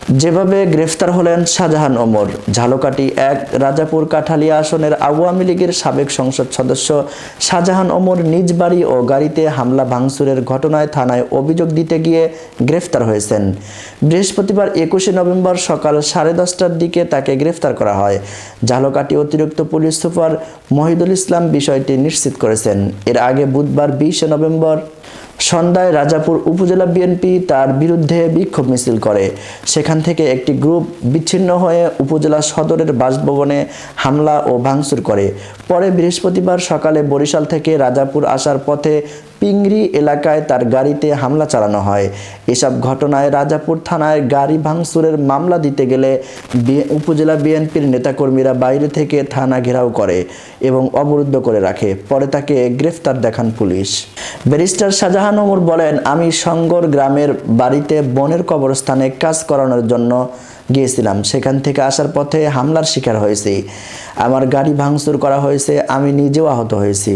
যেভাবে গ্রেফতার হলেন শাহজাহান ওমর। ঝালকাঠি ১ রাজাপুর কাঠালিয়া আসনের আওয়ামী লীগের সাবেক সংসদ সদস্য শাহজাহান ওমর নিজ বাড়ি ও গাড়িতে হামলা ভাঙচুরের ঘটনায় থানায় অভিযোগ দিতে গিয়ে গ্রেফতার হয়েছেন। বৃহস্পতিবার ২১শে নভেম্বর সকাল 10:30টার দিকে তাকে গ্রেফতার করা হয়। ঝালকাঠি অতিরিক্ত পুলিশ সুপার মহিদুল ইসলাম বিষয়টি নিশ্চিত করেছেন। এর আগে বুধবার ২০শে নভেম্বর সন্ধ্যায় রাজাপুর উপজেলা বিএনপি তার বিরুদ্ধে বিক্ষোভ মিছিল করে। সেখান থেকে একটি গ্রুপ বিচ্ছিন্ন হয়ে উপজেলা সদরের বাসভবনে হামলা ও ভাঙচুর করে। পরে বৃহস্পতিবার সকালে বরিশাল থেকে রাজাপুর আসার পথে পিংরি এলাকায় তার গাড়িতে হামলা চালানো হয়। এসব ঘটনায় রাজাপুর থানায় গাড়ি ভাঙচুরের মামলা দিতে গেলে উপজেলা বিএনপির নেতাকর্মীরা বাইরে থেকে থানা ঘেরাও করে এবং অবরুদ্ধ করে রাখে। পরে তাকে গ্রেফতার দেখান পুলিশ। ব্যারিস্টার শাহজাহান ওমর বলেন, আমি সংগর গ্রামের বাড়িতে বোনের কবরস্থানে কাজ করানোর জন্য গিয়েছিলাম। সেখান থেকে আসার পথে হামলার শিকার হয়েছি। আমার গাড়ি ভাঙচুর করা হয়েছে, আমি নিজেও আহত হয়েছি।